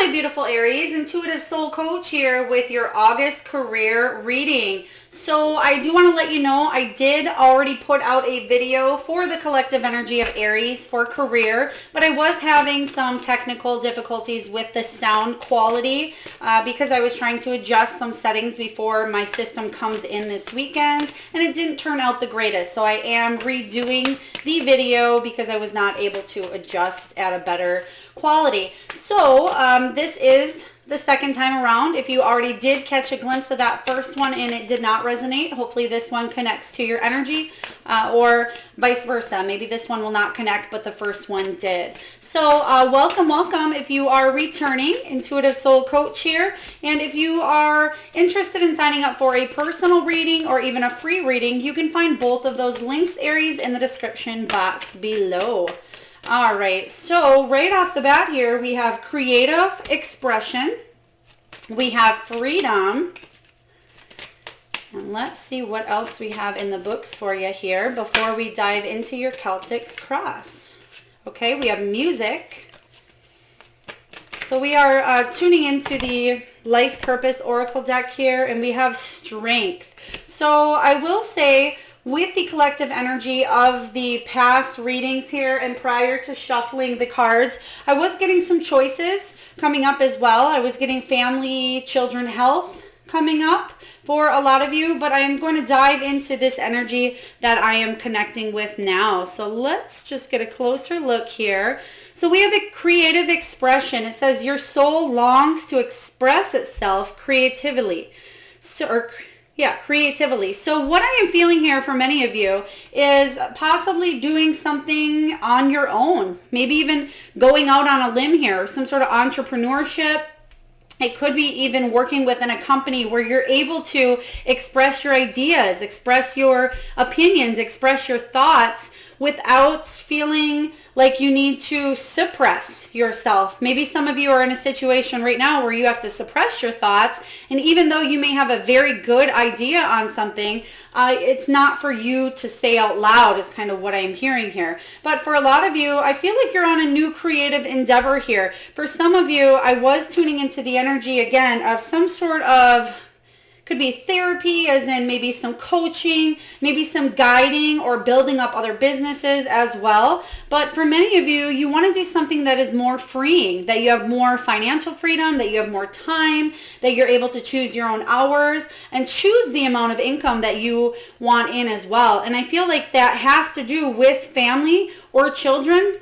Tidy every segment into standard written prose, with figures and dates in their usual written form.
my beautiful Aries, intuitive soul coach here with your August career reading. So I do want to let you know I did already put out a video for the collective energy of Aries for career, but I was having some technical difficulties with the sound quality because I was trying to adjust some settings before my system comes in this weekend, and it didn't turn out the greatest. So I am redoing the video because I was not able to adjust at a better quality. So this is the second time around. If you already did catch a glimpse of that first one and it did not resonate, hopefully this one connects to your energy, or vice versa. Maybe this one will not connect, but the first one did. So welcome if you are returning, intuitive soul coach here. And if you are interested in signing up for a personal reading or even a free reading, you can find both of those links, Aries, in the description box below. All right, so right off the bat here, we have creative expression, we have freedom, and let's see what else we have in the books for you here before we dive into your Celtic cross. Okay, we have music. So we are tuning into the Life Purpose Oracle deck here, and we have strength. So I will say, with the collective energy of the past readings here and prior to shuffling the cards, I was getting some choices coming up as well. I was getting family, children, health coming up for a lot of you, but I am going to dive into this energy that I am connecting with now. So let's just get a closer look here. So we have a creative expression. It says your soul longs to express itself creatively. Creatively. So what I am feeling here for many of you is possibly doing something on your own. Maybe even going out on a limb here, some sort of entrepreneurship. It could be even working within a company where you're able to express your ideas, express your opinions, express your thoughts without feeling like you need to suppress yourself. Maybe some of you are in a situation right now where you have to suppress your thoughts, and even though you may have a very good idea on something, it's not for you to say out loud is kind of what I'm hearing here. But for a lot of you, I feel like you're on a new creative endeavor here. For some of you, I was tuning into the energy again of some sort of, could be therapy, as in maybe some coaching, maybe some guiding or building up other businesses as well. But for many of you, you want to do something that is more freeing, that you have more financial freedom, that you have more time, that you're able to choose your own hours and choose the amount of income that you want in as well. And I feel like that has to do with family or children,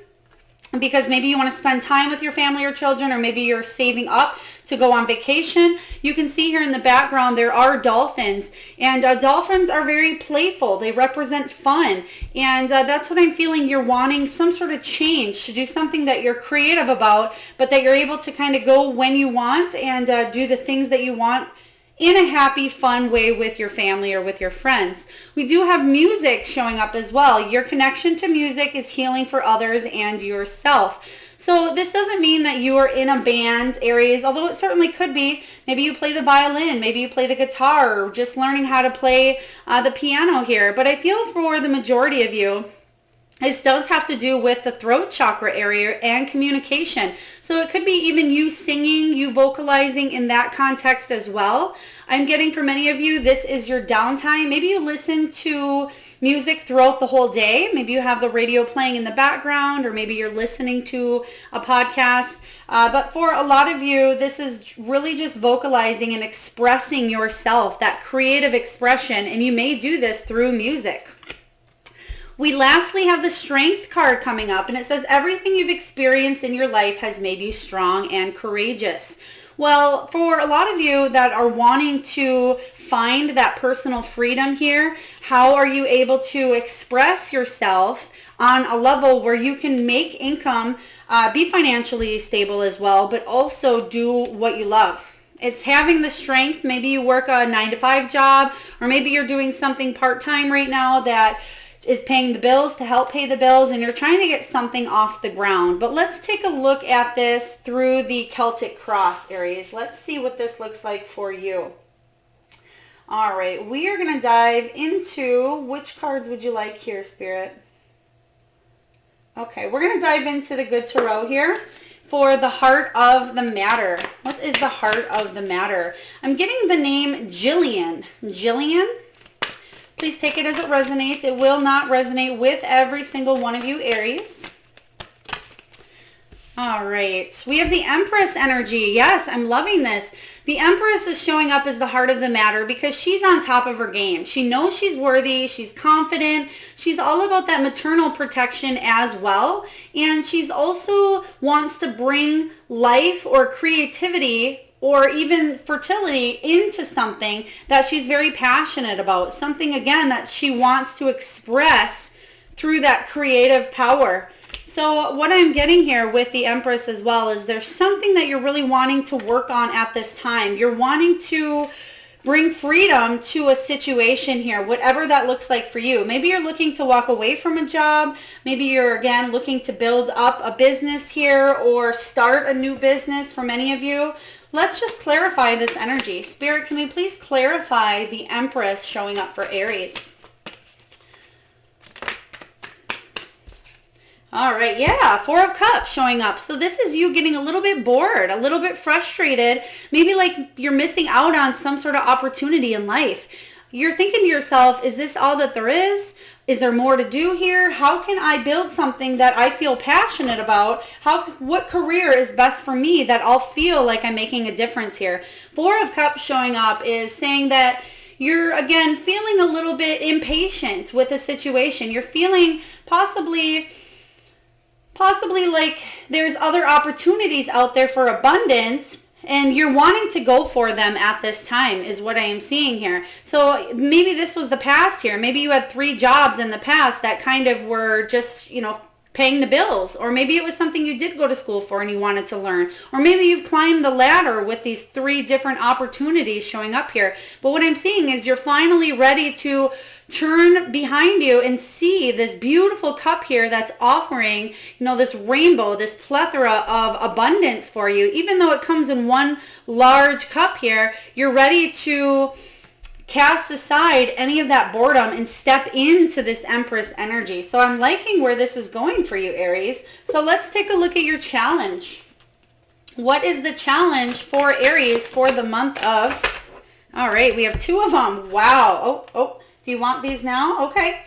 because maybe you want to spend time with your family or children, or maybe you're saving up to go on vacation. You can see here in the background there are dolphins, and dolphins are very playful. They represent fun, and that's what I'm feeling. You're wanting some sort of change, to do something that you're creative about, but that you're able to kind of go when you want and do the things that you want in a happy, fun way with your family or with your friends. We do have music showing up as well. Your connection to music is healing for others and yourself. So this doesn't mean that you are in a band, Aries, although it certainly could be. Maybe you play the violin, maybe you play the guitar, or just learning how to play the piano here. But I feel for the majority of you, this does have to do with the throat chakra area and communication. So it could be even you singing, you vocalizing in that context as well. I'm getting for many of you, this is your downtime. Maybe you listen to music throughout the whole day. Maybe you have the radio playing in the background, or maybe you're listening to a podcast. But for a lot of you, this is really just vocalizing and expressing yourself, that creative expression. And you may do this through music. We lastly have the Strength card coming up, and it says everything you've experienced in your life has made you strong and courageous. Well, for a lot of you that are wanting to find that personal freedom here, how are you able to express yourself on a level where you can make income, be financially stable as well, but also do what you love? It's having the strength. Maybe you work a 9-to-5 job, or maybe you're doing something part-time right now that is paying the bills to help pay the bills, and you're trying to get something off the ground. But let's take a look at this through the Celtic cross, Aries. Let's see what this looks like for you. All right, we are going to dive into, which cards would you like here, Spirit? Okay, we're going to dive into the Good Tarot here. for the heart of the matter. What is the heart of the matter? I'm getting the name Jillian. Jillian? Please take it as it resonates. It will not resonate with every single one of you, Aries. All right. We have the Empress energy. Yes, I'm loving this. The Empress is showing up as the heart of the matter because she's on top of her game. She knows she's worthy. She's confident. She's all about that maternal protection as well. And she's also wants to bring life or creativity or even fertility into something that she's very passionate about. Something, again, that she wants to express through that creative power. So what I'm getting here with the Empress as well is there's something that you're really wanting to work on at this time. You're wanting to bring freedom to a situation here, whatever that looks like for you. Maybe you're looking to walk away from a job. Maybe you're, again, looking to build up a business here or start a new business for many of you. Let's just clarify this energy. Spirit, can we please clarify the Empress showing up for Aries? All right, yeah, Four of Cups showing up. So this is you getting a little bit bored, a little bit frustrated, maybe like you're missing out on some sort of opportunity in life. You're thinking to yourself, is this all that there is? Is there more to do here? How can I build something that I feel passionate about? What career is best for me that I'll feel like I'm making a difference here? Four of Cups showing up is saying that you're, again, feeling a little bit impatient with a situation. You're feeling possibly like there's other opportunities out there for abundance and you're wanting to go for them at this time is what I am seeing here. So maybe this was the past here. Maybe you had 3 jobs in the past that kind of were just, paying the bills. Or maybe it was something you did go to school for and you wanted to learn. Or maybe you've climbed the ladder with these 3 different opportunities showing up here. But what I'm seeing is you're finally ready to turn behind you and see this beautiful cup here that's offering, this rainbow, this plethora of abundance for you. Even though it comes in one large cup here, you're ready to cast aside any of that boredom and step into this Empress energy. So I'm liking where this is going for you, Aries. So let's take a look at your challenge. What is the challenge for Aries for the month of... All right, we have 2 of them. Wow. Oh, do you want these now? Okay.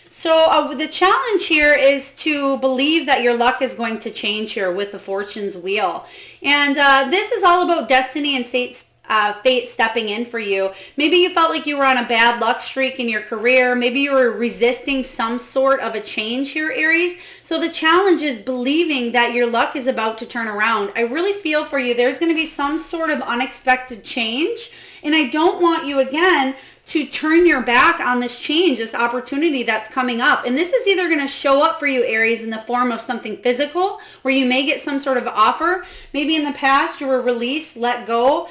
So the challenge here is to believe that your luck is going to change here with the Fortune's Wheel. And this is all about destiny and fate stepping in for you. Maybe you felt like you were on a bad luck streak in your career. Maybe you were resisting some sort of a change here, Aries. So the challenge is believing that your luck is about to turn around. I really feel for you there's going to be some sort of unexpected change. And I don't want you, again, to turn your back on this change, this opportunity that's coming up. And this is either going to show up for you, Aries, in the form of something physical, where you may get some sort of offer. Maybe in the past you were released, let go,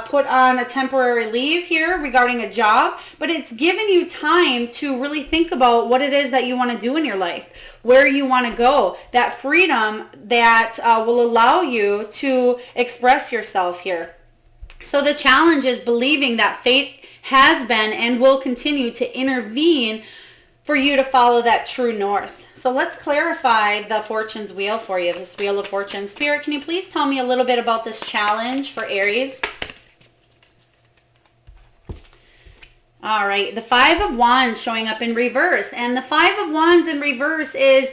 put on a temporary leave here regarding a job, but it's given you time to really think about what it is that you want to do in your life, where you want to go, that freedom that will allow you to express yourself here. So the challenge is believing that fate has been and will continue to intervene for you to follow that true north. So let's clarify the Fortune's Wheel for you, this Wheel of Fortune. Spirit, can you please tell me a little bit about this challenge for Aries? All right, the 5 of Wands showing up in reverse. And the 5 of Wands in reverse is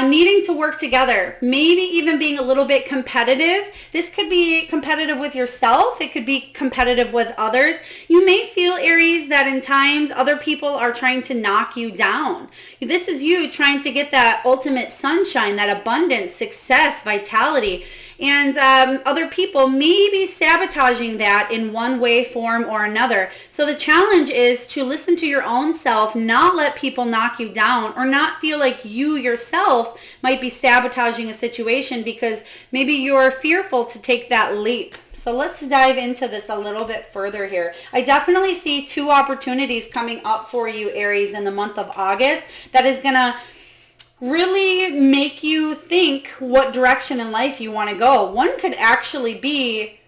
needing to work together, maybe even being a little bit competitive. This could be competitive with yourself. It could be competitive with others. You may feel, Aries, that in times other people are trying to knock you down. This is you trying to get that ultimate sunshine, that abundance, success, vitality. And other people may be sabotaging that in one way, form, or another. So the challenge is to listen to your own self, not let people knock you down, or not feel like you yourself might be sabotaging a situation because maybe you're fearful to take that leap. So let's dive into this a little bit further here. I definitely see 2 opportunities coming up for you, Aries, in the month of August that is going to really make you think what direction in life you want to go. One could actually be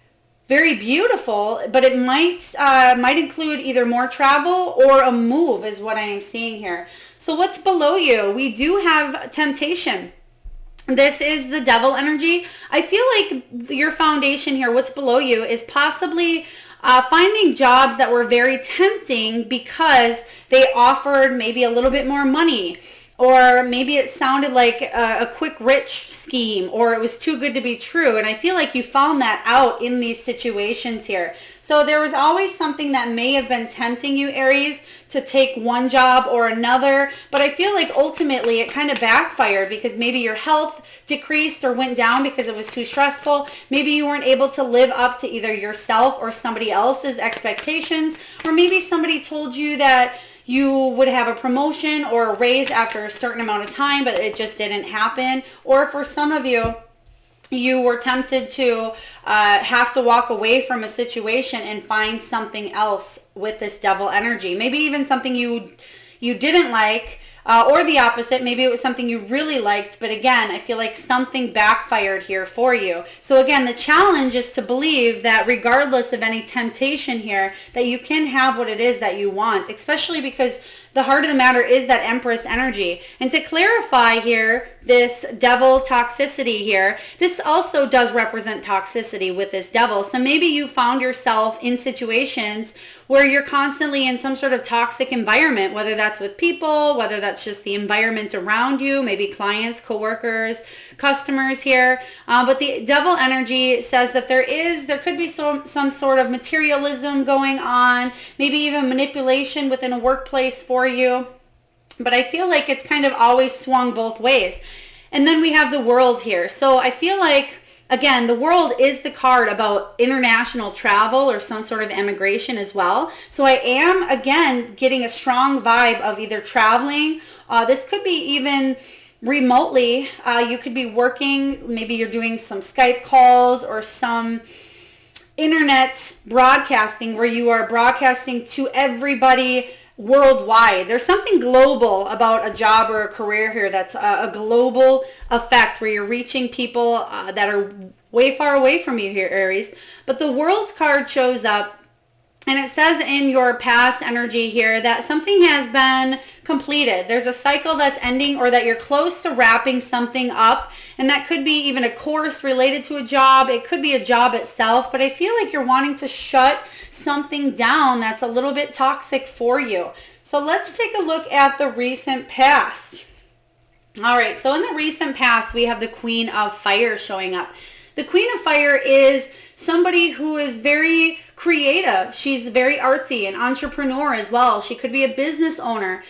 very beautiful, but it might include either more travel or a move is what I am seeing here. So what's below you? We do have temptation. This is the devil energy. I feel like your foundation here, what's below you, is possibly finding jobs that were very tempting because they offered maybe a little bit more money, or maybe it sounded like a quick rich scheme, or it was too good to be true. And I feel like you found that out in these situations here. So there was always something that may have been tempting you, Aries, to take one job or another. But I feel like ultimately it kind of backfired because maybe your health decreased or went down because it was too stressful. Maybe you weren't able to live up to either yourself or somebody else's expectations. Or maybe somebody told you that you would have a promotion or a raise after a certain amount of time, but it just didn't happen. Or for some of you, you were tempted to have to walk away from a situation and find something else with this devil energy. Maybe even something you didn't like, or the opposite. Maybe it was something you really liked, but again, I feel like something backfired here for you. So again, the challenge is to believe that regardless of any temptation here, that you can have what it is that you want, especially because the heart of the matter is that Empress energy. And to clarify here, this devil toxicity here, this also does represent toxicity with this devil. So maybe you found yourself in situations where you're constantly in some sort of toxic environment, whether that's with people, whether that's just the environment around you, maybe clients, coworkers, customers here. But the devil energy says that there could be some sort of materialism going on, maybe even manipulation within a workplace for you. But I feel like it's kind of always swung both ways. And then we have the world here. So I feel like, again, the world is the card about international travel or some sort of immigration as well. So I am, again, getting a strong vibe of either traveling. This could be even remotely. You could be working. Maybe you're doing some Skype calls or some internet broadcasting where you are broadcasting to everybody worldwide. There's something global about a job or a career here that's a global effect where you're reaching people that are way far away from you here, Aries. But the world card shows up, and it says in your past energy here that something has been completed. There's a cycle that's ending, or that you're close to wrapping something up. And that could be even a course related to a job. It could be a job itself. But I feel like you're wanting to shut something down that's a little bit toxic for you. So let's take a look at the recent past. All right, so in the recent past, we have the Queen of Fire showing up. The Queen of Fire is somebody who is very creative. She's very artsy, an entrepreneur as well. She could be a business owner.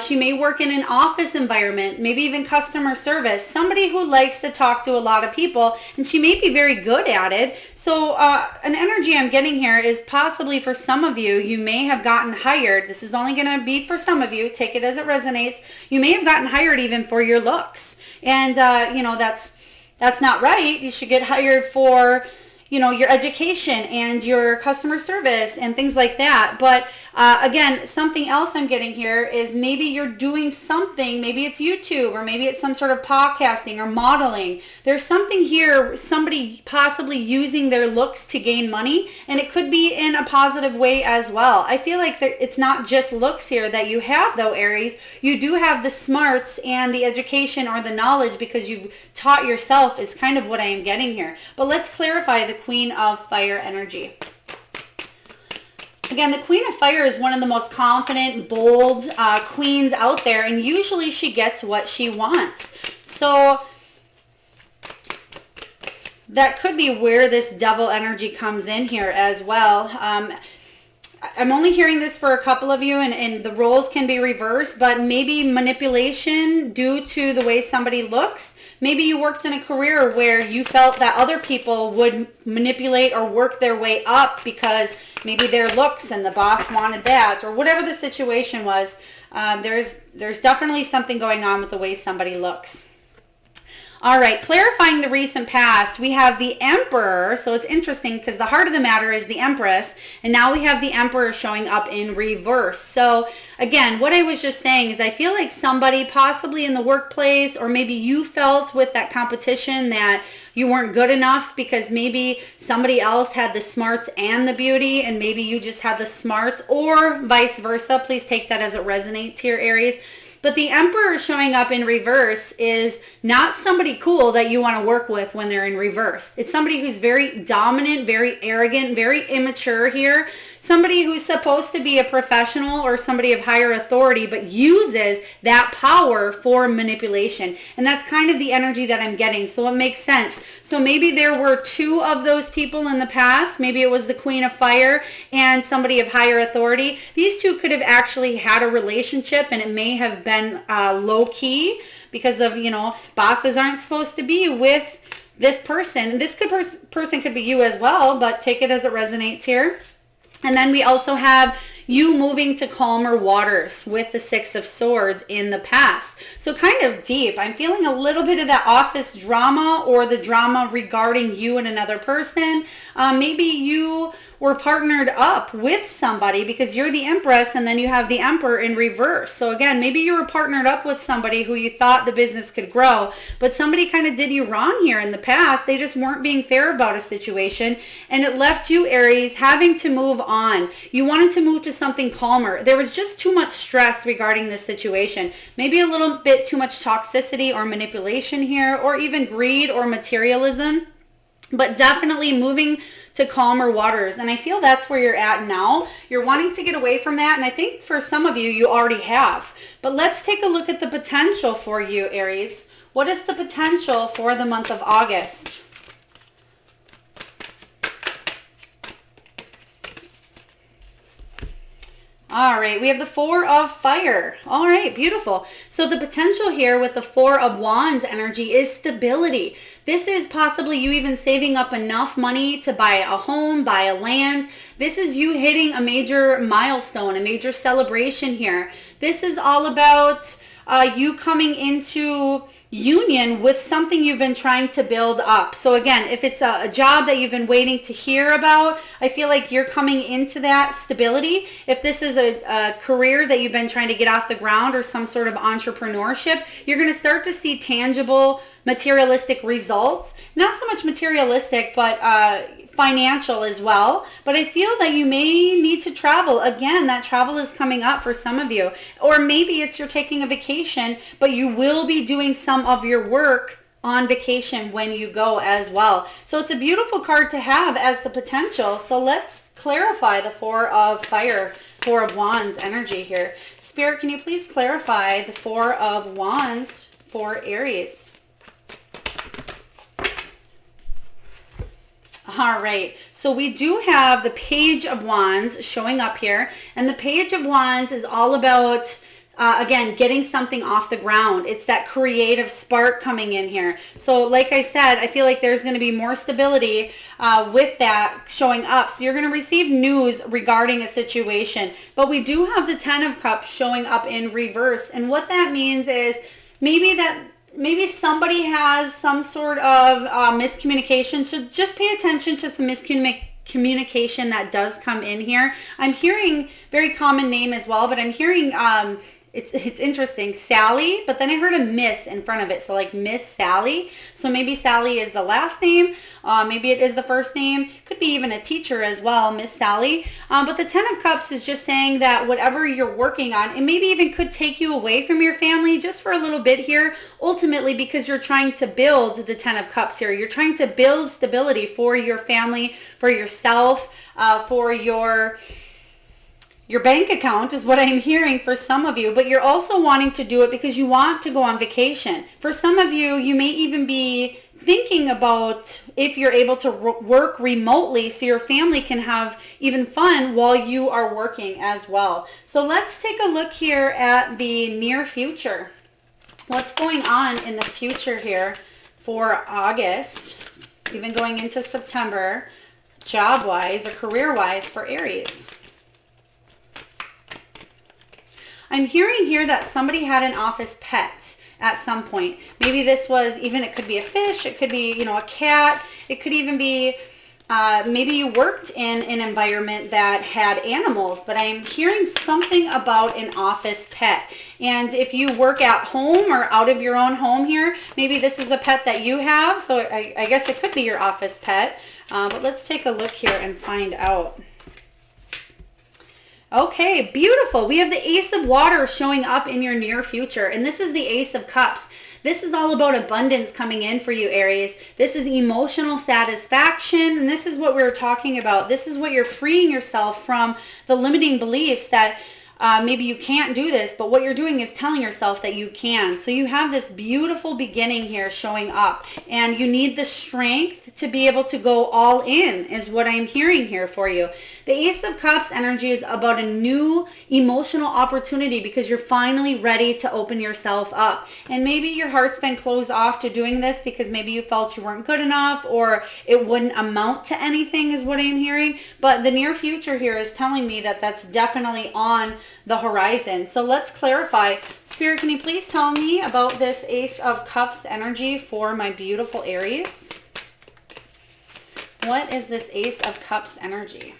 She may work in an office environment, maybe even customer service. Somebody who likes to talk to a lot of people, and she may be very good at it. So an energy I'm getting here is possibly for some of you, you may have gotten hired. This is only going to be for some of you. Take it as it resonates. You may have gotten hired even for your looks. And, that's not right. You should get hired for, your education and your customer service and things like that. But again, something else I'm getting here is maybe you're doing something, maybe it's YouTube, or maybe it's some sort of podcasting or modeling. There's something here, somebody possibly using their looks to gain money, and it could be in a positive way as well. I feel like it's not just looks here that you have though, Aries. You do have the smarts and the education or the knowledge because you've taught yourself is kind of what I am getting here. But let's clarify the Queen of Fire energy. Again, the Queen of Fire is one of the most confident, bold queens out there, and usually she gets what she wants. So that could be where this devil energy comes in here as well. I'm only hearing this for a couple of you, and the roles can be reversed, but maybe manipulation due to the way somebody looks. Maybe you worked in a career where you felt that other people would manipulate or work their way up because maybe their looks and the boss wanted that, or whatever the situation was. There's definitely something going on with the way somebody looks. All right, clarifying the recent past, we have the Emperor. So it's interesting because the heart of the matter is the Empress, and now we have the Emperor showing up in reverse. So again, what I was just saying is I feel like somebody possibly in the workplace, or maybe you felt with that competition that you weren't good enough because maybe somebody else had the smarts and the beauty, and maybe you just had the smarts, or vice versa. Please take that as it resonates here, Aries. But the Emperor showing up in reverse is not somebody cool that you want to work with when they're in reverse. It's somebody who's very dominant, very arrogant, very immature here. Somebody who's supposed to be a professional or somebody of higher authority, but uses that power for manipulation. And that's kind of the energy that I'm getting. So it makes sense. So maybe there were two of those people in the past. Maybe it was the Queen of Fire and somebody of higher authority. These two could have actually had a relationship, and it may have been low key because of, bosses aren't supposed to be with this person. This person could be you as well, but take it as it resonates here. And then we also have you moving to calmer waters with the Six of Swords in the past. So kind of deep. I'm feeling a little bit of that office drama or the drama regarding you and another person. Maybe you were partnered up with somebody because you're the Empress and then you have the Emperor in reverse. So again, maybe you were partnered up with somebody who you thought the business could grow, but somebody kind of did you wrong here in the past. They just weren't being fair about a situation, and it left you, Aries, having to move on. You wanted to move to something calmer. There was just too much stress regarding this situation. Maybe a little bit too much toxicity or manipulation here, or even greed or materialism, but definitely moving to calmer waters. And I feel that's where you're at now. You're wanting to get away from that. And I think for some of you, you already have. But let's take a look at the potential for you, Aries. What is the potential for the month of August? All right, we have the Four of Fire. All right, beautiful. So the potential here with the Four of Wands energy is stability. This is possibly you even saving up enough money to buy a home, buy a land. This is you hitting a major milestone, a major celebration here. This is all about you coming into union with something you've been trying to build up. So again, if it's a job that you've been waiting to hear about, I feel like you're coming into that stability. If this is a career that you've been trying to get off the ground or some sort of entrepreneurship, you're going to start to see tangible materialistic results. Not so much materialistic, but financial as well. But I feel that you may need to travel. Again, that travel is coming up for some of you. Or maybe it's you're taking a vacation, but you will be doing some of your work on vacation when you go as well. So it's a beautiful card to have as the potential. So let's clarify the Four of Fire, Four of Wands energy here. Spirit, can you please clarify the Four of Wands for Aries? All right, so we do have the Page of Wands showing up here, and the Page of Wands is all about, again, getting something off the ground. It's that creative spark coming in here. So like I said, I feel like there's going to be more stability with that showing up. So you're going to receive news regarding a situation, but we do have the Ten of Cups showing up in reverse, and what that means is maybe somebody has some sort of miscommunication. So just pay attention to some miscommunication that does come in here. I'm hearing very common name as well, but I'm hearing it's interesting, Sally, but then I heard a Miss in front of it. So like Miss Sally. So maybe Sally is the last name. Maybe it is the first name. Could be even a teacher as well, Miss Sally. But the Ten of Cups is just saying that whatever you're working on, it maybe even could take you away from your family just for a little bit here, ultimately because you're trying to build the Ten of Cups here. You're trying to build stability for your family, for yourself, for your bank account is what I'm hearing for some of you, but you're also wanting to do it because you want to go on vacation. For some of you, you may even be thinking about if you're able to work remotely so your family can have even fun while you are working as well. So let's take a look here at the near future. What's going on in the future here for August, even going into September, job-wise or career-wise for Aries? I'm hearing here that somebody had an office pet at some point. Maybe this was even, it could be a fish, it could be, a cat, it could even be, maybe you worked in an environment that had animals, but I'm hearing something about an office pet. And if you work at home or out of your own home here, maybe this is a pet that you have. So I guess it could be your office pet, but let's take a look here and find out. Okay, beautiful. We have the Ace of Water showing up in your near future, and this is the Ace of Cups. This is all about abundance coming in for you, Aries. This is emotional satisfaction, and this is what we were talking about. This is what you're freeing yourself from, the limiting beliefs that maybe you can't do this, but what you're doing is telling yourself that you can. So you have this beautiful beginning here showing up, and you need the strength to be able to go all in is what I'm hearing here for you. The Ace of Cups energy is about a new emotional opportunity because you're finally ready to open yourself up. And maybe your heart's been closed off to doing this because maybe you felt you weren't good enough or it wouldn't amount to anything is what I'm hearing. But the near future here is telling me that that's definitely on the horizon. So let's clarify. Spirit, can you please tell me about this Ace of Cups energy for my beautiful Aries? What is this Ace of Cups energy?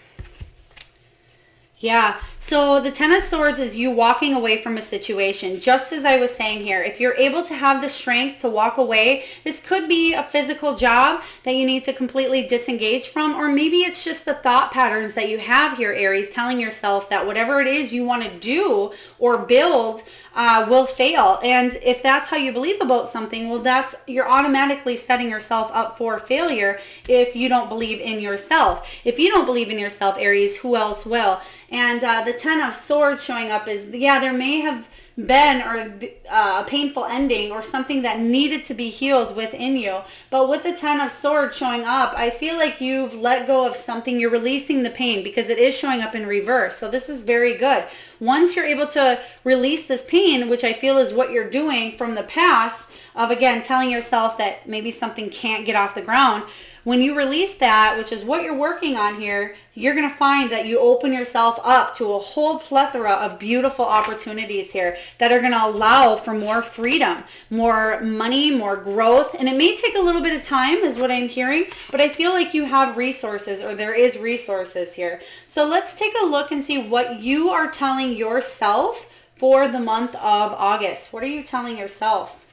Yeah, so the Ten of Swords is you walking away from a situation. Just as I was saying here, if you're able to have the strength to walk away, this could be a physical job that you need to completely disengage from, or maybe it's just the thought patterns that you have here, Aries, telling yourself that whatever it is you want to do or build will fail. And if that's how you believe about something, well, you're automatically setting yourself up for failure if you don't believe in yourself. If you don't believe in yourself, Aries, who else will? And the Ten of Swords showing up is, yeah, there may have been a painful ending or something that needed to be healed within you. But with the Ten of Swords showing up, I feel like you've let go of something. You're releasing the pain because it is showing up in reverse. So this is very good. Once you're able to release this pain, which I feel is what you're doing from the past, of again telling yourself that maybe something can't get off the ground, when you release that, which is what you're working on here, you're going to find that you open yourself up to a whole plethora of beautiful opportunities here that are going to allow for more freedom, more money, more growth. And it may take a little bit of time is what I'm hearing, but I feel like you have resources, or there is resources here. So let's take a look and see what you are telling yourself for the month of August. What are you telling yourself?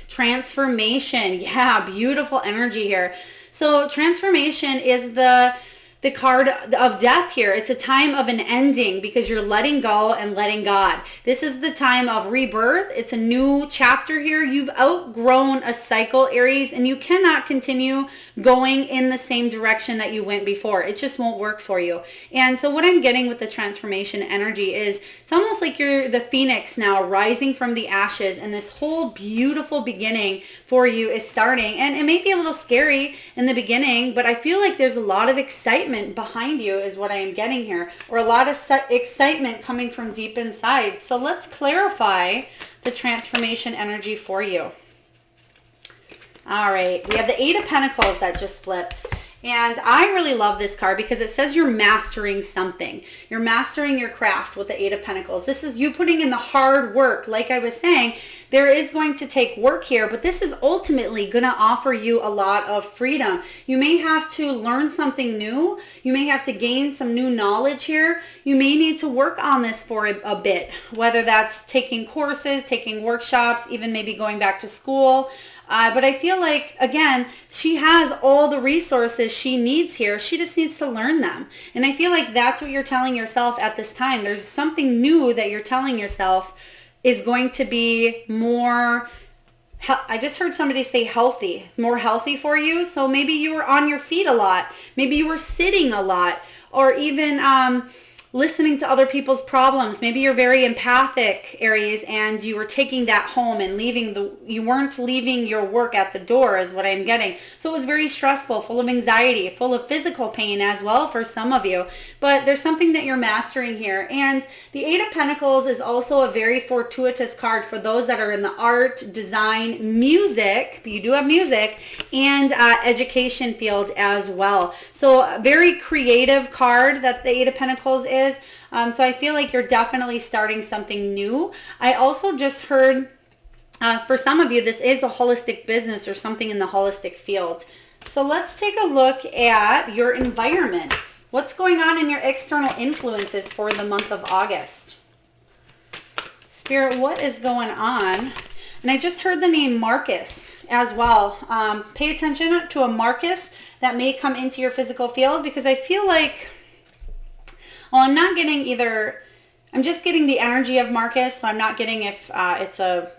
Transformation. Yeah, beautiful energy here. So transformation is the card of death here. It's a time of an ending because you're letting go and letting God. This is the time of rebirth. It's a new chapter here. You've outgrown a cycle, Aries, and you cannot continue going in the same direction that you went before. It just won't work for you. And so what I'm getting with the transformation energy is it's almost like you're the phoenix now rising from the ashes, and this whole beautiful beginning for you is starting. And it may be a little scary in the beginning, but I feel like there's a lot of excitement behind you is what I am getting here, or a lot of excitement coming from deep inside. So let's clarify the transformation energy for you. All right, we have the Eight of Pentacles that just flipped. And I really love this card because it says you're mastering something. You're mastering your craft with the Eight of Pentacles. This is you putting in the hard work. Like I was saying, there is going to take work here, but this is ultimately going to offer you a lot of freedom. You may have to learn something new. You may have to gain some new knowledge here. You may need to work on this for a bit, whether that's taking courses, taking workshops, even maybe going back to school. But I feel like, again, she has all the resources she needs here. She just needs to learn them. And I feel like that's what you're telling yourself at this time. There's something new that you're telling yourself is going to be more, I just heard somebody say healthy, more healthy for you. So maybe you were on your feet a lot. Maybe you were sitting a lot, or even listening to other people's problems. Maybe you're very empathic, Aries, and you were taking that home and you weren't leaving your work at the door is what I'm getting. So it was very stressful, full of anxiety, full of physical pain as well for some of you. But there's something that you're mastering here. And the Eight of Pentacles is also a very fortuitous card for those that are in the art, design, music, you do have music, and education field as well. So a very creative card that the Eight of Pentacles is. So I feel like you're definitely starting something new. I also just heard, for some of you, this is a holistic business or something in the holistic field. So let's take a look at your environment. What's going on in your external influences for the month of August? Spirit, what is going on? And I just heard the name Marcus as well. Pay attention to a Marcus that may come into your physical field, because I feel like Oh, I'm not getting either. I'm just getting the energy of Marcus. So I'm not getting if it's a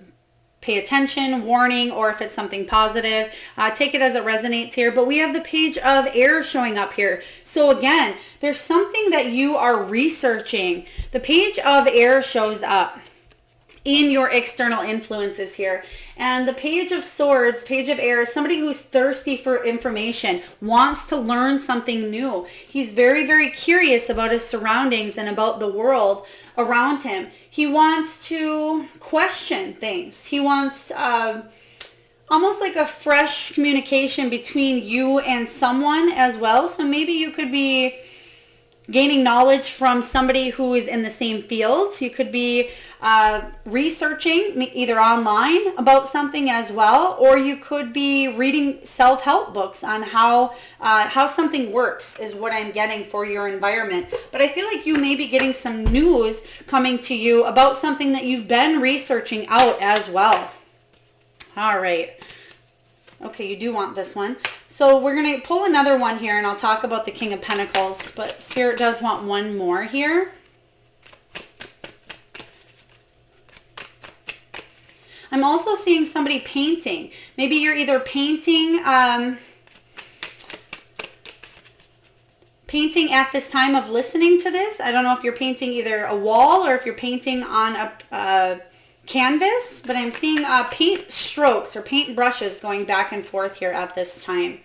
pay attention, warning, or if it's something positive. Take it as it resonates here. But we have the page of air showing up here. So again, there's something that you are researching. The page of air shows up in your external influences here. And the page of swords, page of air, is somebody who's thirsty for information, wants to learn something new. He's very, very curious about his surroundings and about the world around him. He wants to question things. He wants almost like a fresh communication between you and someone as well. So maybe you could be gaining knowledge from somebody who is in the same field. You could be researching either online about something as well, or you could be reading self-help books on how something works is what I'm getting for your environment. But I feel like you may be getting some news coming to you about something that you've been researching out as well. All right. Okay, you do want this one. So we're going to pull another one here, and I'll talk about the King of Pentacles, but Spirit does want one more here. I'm also seeing somebody painting. Maybe you're either painting painting at this time of listening to this. I don't know if you're painting either a wall or if you're painting on a canvas, but I'm seeing paint strokes or paint brushes going back and forth here at this time.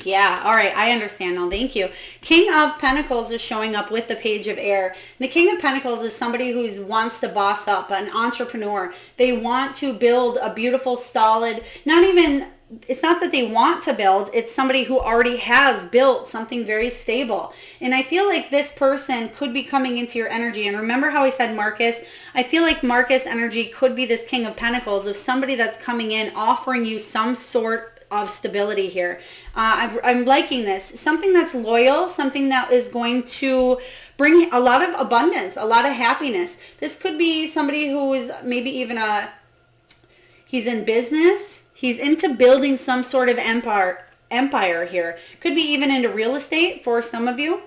Yeah, all right, I understand now. Thank you. King of Pentacles is showing up with the page of air. The King of Pentacles is somebody who wants to boss up, an entrepreneur. They want to build a beautiful, solid, it's not that they want to build, it's somebody who already has built something very stable. And I feel like this person could be coming into your energy. And remember how I said Marcus? I feel like Marcus energy could be this King of Pentacles of somebody that's coming in offering you some sort of stability here. I'm liking this. Something that's loyal, something that is going to bring a lot of abundance, a lot of happiness. This could be somebody who is maybe even he's in business. He's into building some sort of empire here. Could be even into real estate for some of you.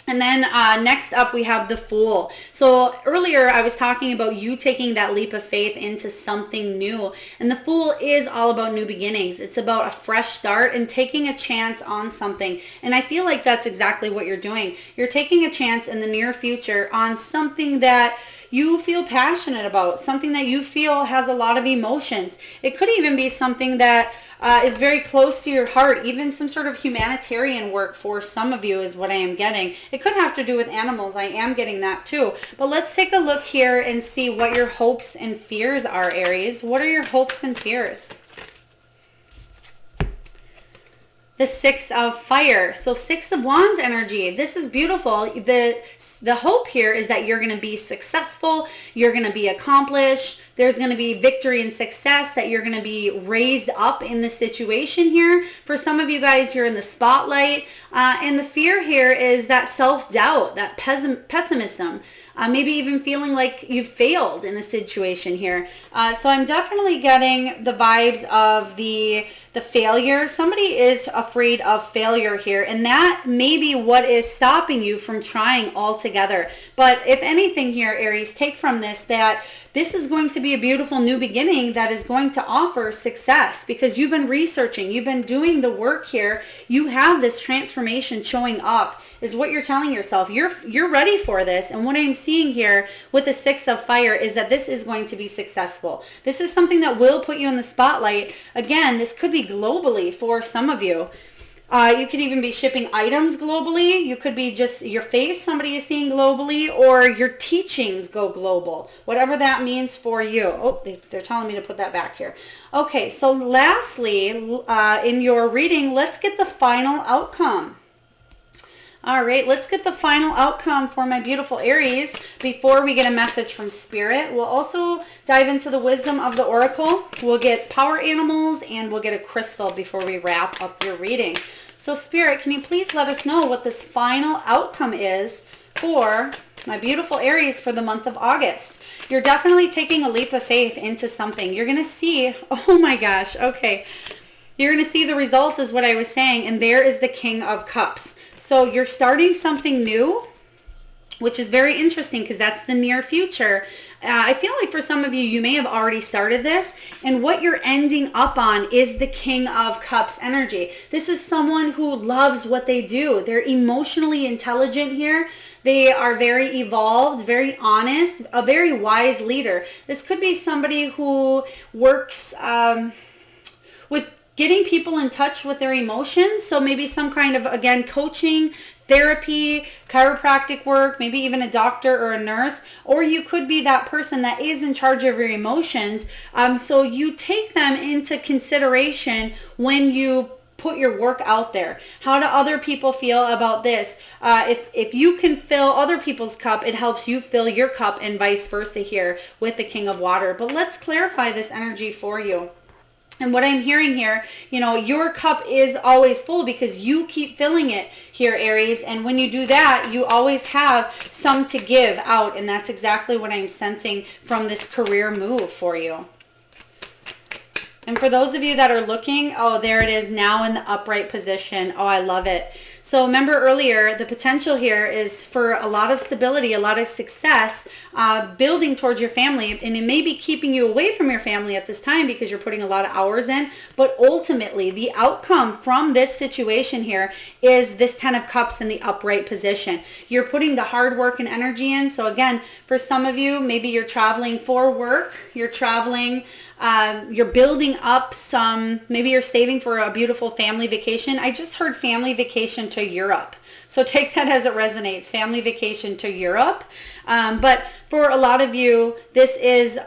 And then next up we have the Fool. So earlier I was talking about you taking that leap of faith into something new. And the Fool is all about new beginnings. It's about a fresh start and taking a chance on something. And I feel like that's exactly what you're doing. You're taking a chance in the near future on something that you feel passionate about, something that you feel has a lot of emotions. It could even be something that is very close to your heart. Even some sort of humanitarian work for some of you is what I am getting. It could have to do with animals. I am getting that too. But let's take a look here and see what your hopes and fears are, Aries. What are your hopes and fears? The Six of Fire. So Six of Wands energy. This is beautiful. The hope here is that you're going to be successful. You're going to be accomplished. There's going to be victory and success, that you're going to be raised up in the situation here. For some of you guys, you're in the spotlight. And the fear here is that self-doubt, that pessimism. Maybe even feeling like you've failed in a situation here. So I'm definitely getting the vibes of the failure. Somebody is afraid of failure here, and that may be what is stopping you from trying altogether. But if anything here, Aries, take from this that this is going to be a beautiful new beginning that is going to offer success, because you've been researching, you've been doing the work here. You have this transformation showing up, is what you're telling yourself. You're ready for this. And what I'm seeing here with the Six of Fire is that this is going to be successful. This is something that will put you in the spotlight. Again, this could be globally for some of you. You could even be shipping items globally. You could be just your face somebody is seeing globally, or your teachings go global, whatever that means for you. Oh, they're telling me to put that back here. Okay, so lastly, in your reading, let's get the final outcome. All right, let's get the final outcome for my beautiful Aries before we get a message from Spirit. We'll also dive into the wisdom of the Oracle. We'll get power animals, and we'll get a crystal before we wrap up your reading. So Spirit, can you please let us know what this final outcome is for my beautiful Aries for the month of August? You're definitely taking a leap of faith into something. You're going to see, oh my gosh, okay. You're going to see the results is what I was saying. And there is the King of Cups. So you're starting something new, which is very interesting because that's the near future. I feel like for some of you, you may have already started this, and what you're ending up on is the King of Cups energy. This is someone who loves what they do. They're emotionally intelligent here. They are very evolved, very honest, a very wise leader. This could be somebody who works with getting people in touch with their emotions. So maybe some kind of, again, coaching, therapy, chiropractic work, maybe even a doctor or a nurse. Or you could be that person that is in charge of your emotions. So you take them into consideration when you put your work out there. How do other people feel about this? If you can fill other people's cup, it helps you fill your cup, and vice versa here with the King of Water. But let's clarify this energy for you. And what I'm hearing here, your cup is always full because you keep filling it here, Aries. And when you do that, you always have some to give out. And that's exactly what I'm sensing from this career move for you. And for those of you that are looking, oh, there it is now in the upright position. Oh, I love it. So remember earlier, the potential here is for a lot of stability, a lot of success, building towards your family. And it may be keeping you away from your family at this time because you're putting a lot of hours in. But ultimately, the outcome from this situation here is this 10 of Cups in the upright position. You're putting the hard work and energy in. So again, for some of you, maybe you're traveling for work, you're traveling, you're building up some, maybe you're saving for a beautiful family vacation. I just heard family vacation to Europe. So take that as it resonates, family vacation to Europe. But for a lot of you, this is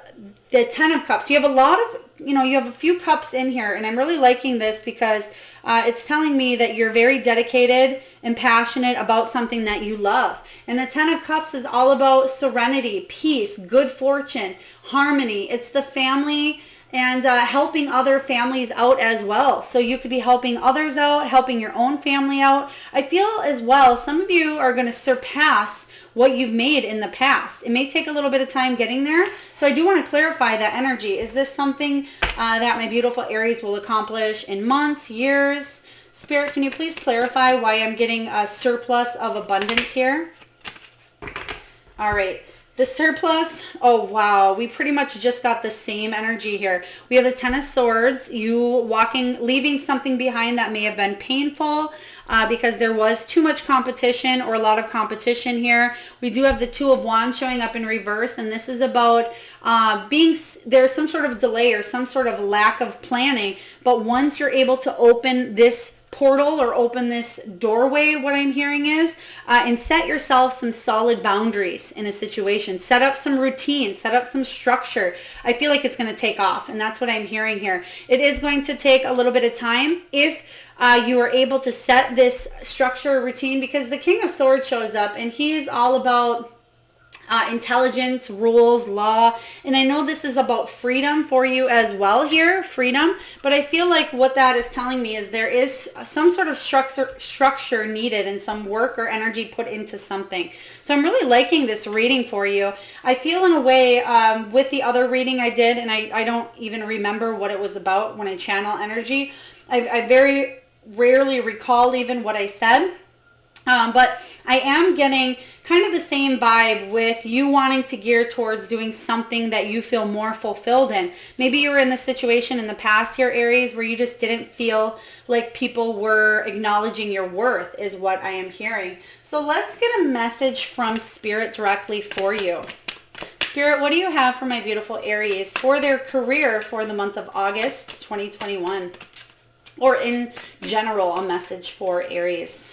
the 10 of Cups. You have a lot of, you have a few cups in here, and I'm really liking this because it's telling me that you're very dedicated and passionate about something that you love. And the 10 of Cups is all about serenity, peace, good fortune, harmony. It's the family and helping other families out as well. So you could be helping others out, helping your own family out. I feel as well, some of you are going to surpass what you've made in the past. It may take a little bit of time getting there. So I do want to clarify that energy. Is this something that my beautiful Aries will accomplish in months, years? Spirit, can you please clarify why I'm getting a surplus of abundance here? All right. The surplus, oh wow, we pretty much just got the same energy here. We have the 10 of Swords, you leaving something behind that may have been painful because there was too much competition or a lot of competition here. We do have the 2 of Wands showing up in reverse, and this is about there's some sort of delay or some sort of lack of planning, but once you're able to open this portal or open this doorway, what I'm hearing is, and set yourself some solid boundaries in a situation. Set up some routine, set up some structure. I feel like it's going to take off, and that's what I'm hearing here. It is going to take a little bit of time if you are able to set this structure or routine, because the King of Swords shows up and he's all about intelligence, rules, law. And I know this is about freedom for you as well here, freedom. But I feel like what that is telling me is there is some sort of structure needed and some work or energy put into something. So I'm really liking this reading for you. I feel in a way with the other reading I did, and I don't even remember what it was about when I channel energy. I very rarely recall even what I said. But I am getting kind of the same vibe with you wanting to gear towards doing something that you feel more fulfilled in. Maybe you were in the situation in the past here, Aries, where you just didn't feel like people were acknowledging your worth is what I am hearing. So let's get a message from Spirit directly for you. Spirit, what do you have for my beautiful Aries for their career for the month of August 2021? Or in general, a message for Aries.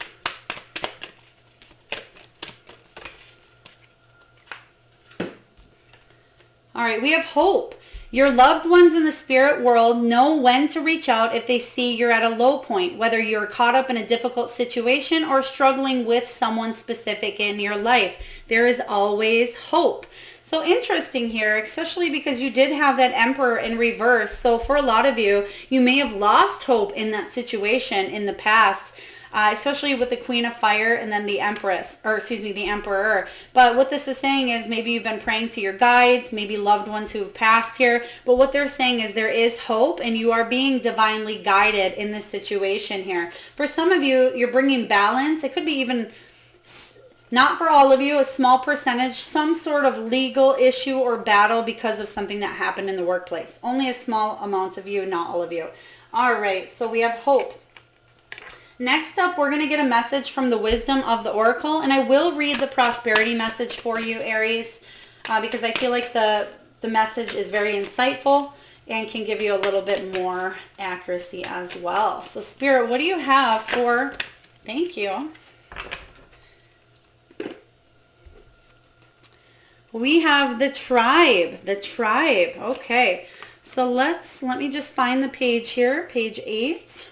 All right, we have hope. Your loved ones in the spirit world know when to reach out if they see you're at a low point, whether you're caught up in a difficult situation or struggling with someone specific in your life. There is always hope. So interesting here, especially because you did have that Emperor in reverse. So for a lot of you, you may have lost hope in that situation in the past. especially with the Queen of Fire and then the Empress, or excuse me, the Emperor. But what this is saying is maybe you've been praying to your guides, maybe loved ones who have passed here. But what they're saying is there is hope and you are being divinely guided in this situation here. For some of you, you're bringing balance. It could be even, not for all of you, a small percentage, some sort of legal issue or battle because of something that happened in the workplace. Only a small amount of you, not all of you. All right, so we have hope. Next up, we're going to get a message from the Wisdom of the Oracle, and I will read the prosperity message for you, Aries, because I feel like the message is very insightful and can give you a little bit more accuracy as well. So Spirit, what do you have for, thank you. We have the tribe, Okay, so let me just find the page here, page 8.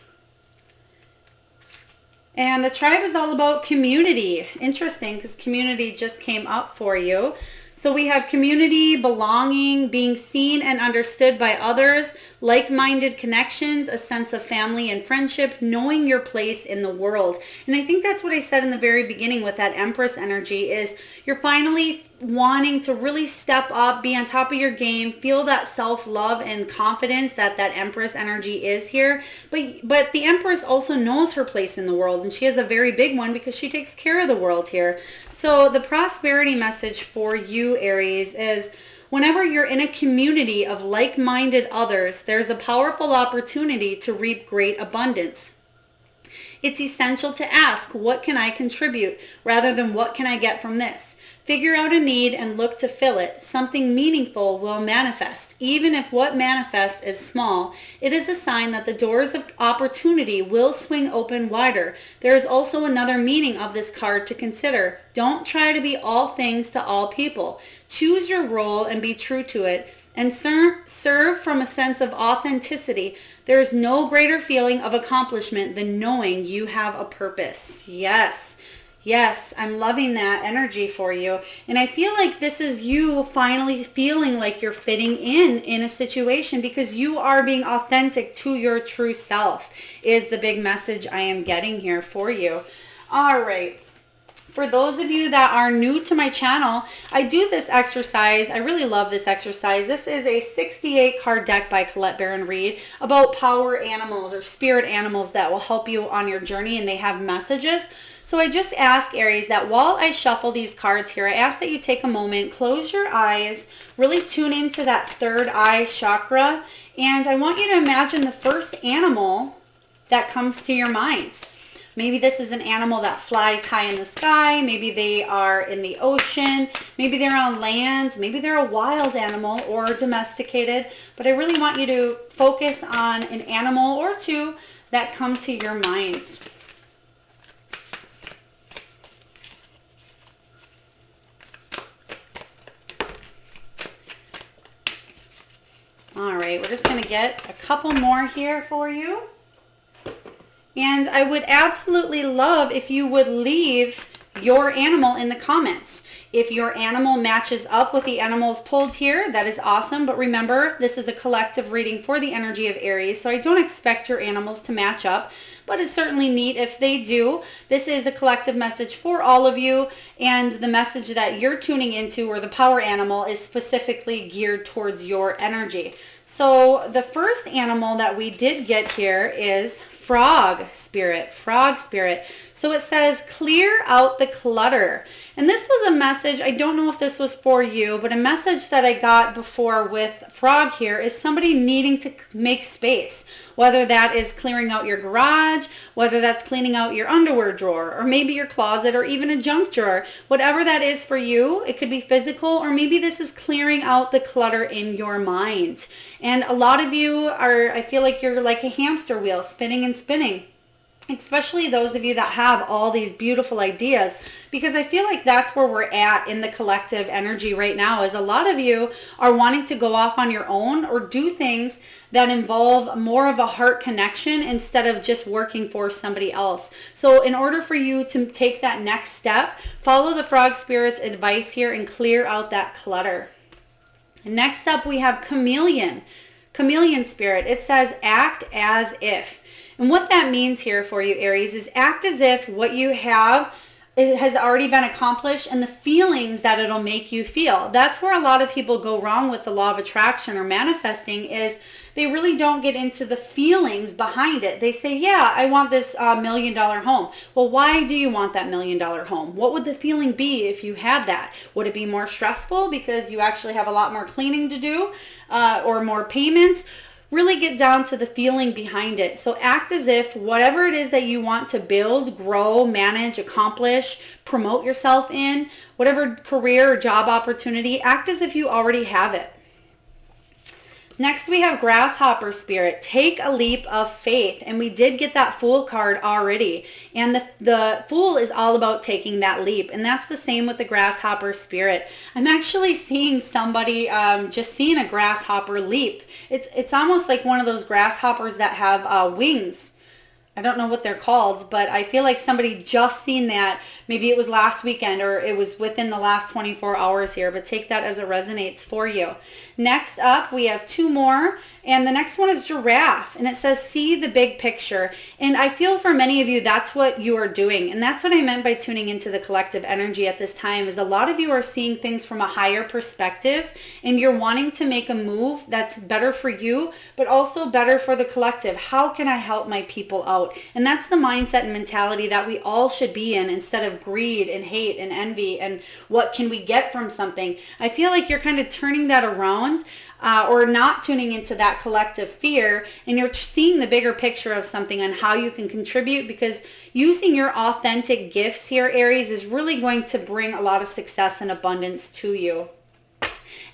And the tribe is all about community. Interesting, because community just came up for you. So we have community, belonging, being seen and understood by others, like-minded connections, a sense of family and friendship, knowing your place in the world. And I think that's what I said in the very beginning with that Empress energy is you're finally wanting to really step up, be on top of your game, feel that self-love and confidence that Empress energy is here. But the Empress also knows her place in the world, and she has a very big one because she takes care of the world here. So the prosperity message for you, Aries, is whenever you're in a community of like-minded others, there's a powerful opportunity to reap great abundance. It's essential to ask, what can I contribute, rather than what can I get from this? Figure out a need and look to fill it. Something meaningful will manifest. Even if what manifests is small, it is a sign that the doors of opportunity will swing open wider. There is also another meaning of this card to consider. Don't try to be all things to all people. Choose your role and be true to it, and serve from a sense of authenticity. There is no greater feeling of accomplishment than knowing you have a purpose. Yes, I'm loving that energy for you. And I feel like this is you finally feeling like you're fitting in a situation because you are being authentic to your true self is the big message I am getting here for you. All right. For those of you that are new to my channel, I do this exercise. I really love this exercise. This is a 68 card deck by Colette Baron Reid about power animals or spirit animals that will help you on your journey, and they have messages. So I just ask, Aries, that while I shuffle these cards here, I ask that you take a moment, close your eyes, really tune into that third eye chakra, and I want you to imagine the first animal that comes to your mind. Maybe this is an animal that flies high in the sky. Maybe they are in the ocean. Maybe they're on land. Maybe they're a wild animal or domesticated. But I really want you to focus on an animal or two that come to your mind. All right, we're just going to get a couple more here for you. And I would absolutely love if you would leave your animal in the comments. If your animal matches up with the animals pulled here, that is awesome. But remember, this is a collective reading for the energy of Aries, so I don't expect your animals to match up, but it's certainly neat if they do. This is a collective message for all of you, and the message that you're tuning into, or the power animal, is specifically geared towards your energy. So the first animal that we did get here is frog spirit. So it says, clear out the clutter. And this was a message, I don't know if this was for you, but a message that I got before with frog here is somebody needing to make space. Whether that is clearing out your garage, whether that's cleaning out your underwear drawer, or maybe your closet, or even a junk drawer. Whatever that is for you, it could be physical, or maybe this is clearing out the clutter in your mind. And a lot of you are, I feel like you're like a hamster wheel, spinning and spinning. Especially those of you that have all these beautiful ideas, because I feel like that's where we're at in the collective energy right now, is a lot of you are wanting to go off on your own or do things that involve more of a heart connection instead of just working for somebody else. So in order for you to take that next step, follow the frog spirit's advice here and clear out that clutter. Next up, we have chameleon spirit. It says, act as if. And what that means here for you, Aries, is act as if what you have it has already been accomplished and the feelings that it'll make you feel. That's where a lot of people go wrong with the law of attraction or manifesting, is they really don't get into the feelings behind it. They say, yeah, I want this $1 million home. Well, why do you want that $1 million home? What would the feeling be if you had that? Would it be more stressful because you actually have a lot more cleaning to do or more payments? Really get down to the feeling behind it. So act as if whatever it is that you want to build, grow, manage, accomplish, promote yourself in, whatever career or job opportunity, act as if you already have it. Next, we have Grasshopper Spirit. Take a leap of faith. And we did get that Fool card already. And the Fool is all about taking that leap. And that's the same with the Grasshopper Spirit. I'm actually seeing somebody just seeing a grasshopper leap. It's almost like one of those grasshoppers that have wings. I don't know what they're called, but I feel like somebody just seen that. Maybe it was last weekend or it was within the last 24 hours here, but take that as it resonates for you. Next up, we have two more, and the next one is Giraffe, and it says, see the big picture. And I feel for many of you, that's what you are doing. And that's what I meant by tuning into the collective energy at this time, is a lot of you are seeing things from a higher perspective, and you're wanting to make a move that's better for you, but also better for the collective. How can I help my people out? And that's the mindset and mentality that we all should be in, instead of greed and hate and envy and what can we get from something. I feel like you're kind of turning that around. Or not tuning into that collective fear, and you're seeing the bigger picture of something on how you can contribute, because using your authentic gifts here, Aries, is really going to bring a lot of success and abundance to you.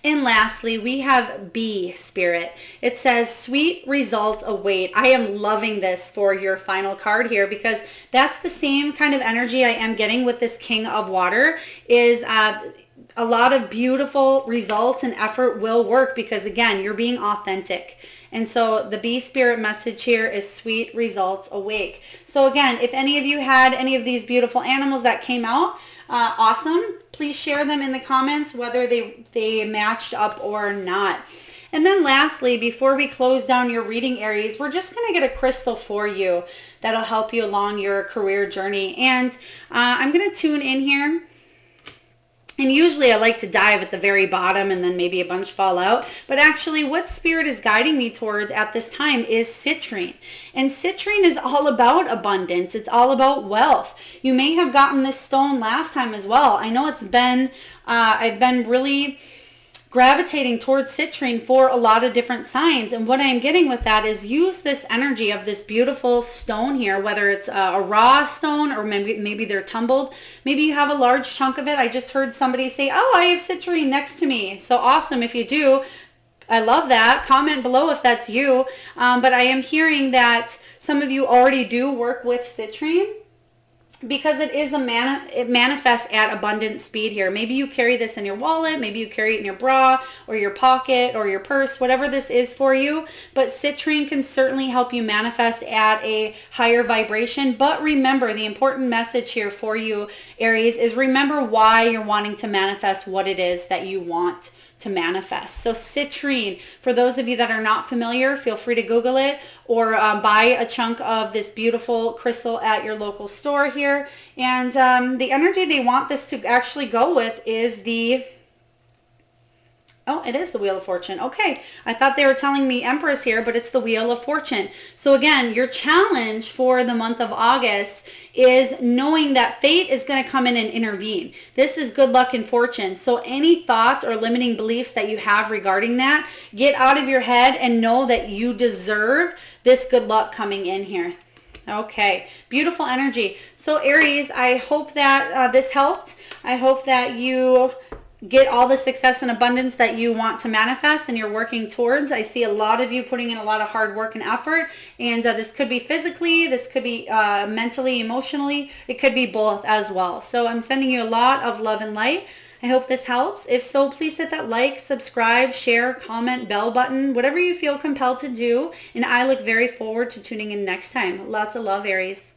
And lastly, we have Bee Spirit. It says, sweet results await. I am loving this for your final card here, because that's the same kind of energy I am getting with this King of Water, is a lot of beautiful results and effort will work, because again, you're being authentic. And so the Bee Spirit message here is sweet results awake. So again, if any of you had any of these beautiful animals that came out, awesome. Please share them in the comments, whether they matched up or not. And then lastly, before we close down your reading, Aries, we're just going to get a crystal for you that'll help you along your career journey. And I'm going to tune in here. And usually I like to dive at the very bottom and then maybe a bunch fall out. But actually what Spirit is guiding me towards at this time is Citrine. And Citrine is all about abundance. It's all about wealth. You may have gotten this stone last time as well. I know it's been, I've been really gravitating towards Citrine for a lot of different signs. And what I'm getting with that is use this energy of this beautiful stone here, whether it's a raw stone or maybe they're tumbled. Maybe you have a large chunk of it. I just heard somebody say, oh, I have Citrine next to me. So awesome. If you do, I love that. Comment below if that's you. But I am hearing that some of you already do work with Citrine, because it is it manifests at abundant speed here. Maybe you carry this in your wallet, maybe you carry it in your bra or your pocket or your purse, whatever this is for you. But Citrine can certainly help you manifest at a higher vibration. But remember, the important message here for you, Aries, is remember why you're wanting to manifest what it is that you want to manifest. So Citrine, for those of you that are not familiar, feel free to Google it or buy a chunk of this beautiful crystal at your local store here. And the energy they want this to actually go with is the Oh, it is the Wheel of Fortune. Okay. I thought they were telling me Empress here, but it's the Wheel of Fortune. So again, your challenge for the month of August is knowing that fate is going to come in and intervene. This is good luck and fortune. So any thoughts or limiting beliefs that you have regarding that, get out of your head and know that you deserve this good luck coming in here. Okay, beautiful energy. So Aries, I hope that this helped. I hope that you get all the success and abundance that you want to manifest and you're working towards. I see a lot of you putting in a lot of hard work and effort, and this could be physically, this could be mentally, emotionally, it could be both as well. So I'm sending you a lot of love and light. I hope this helps. If so, please hit that like, subscribe, share, comment, bell button, whatever you feel compelled to do. And I look very forward to tuning in next time. Lots of love, Aries.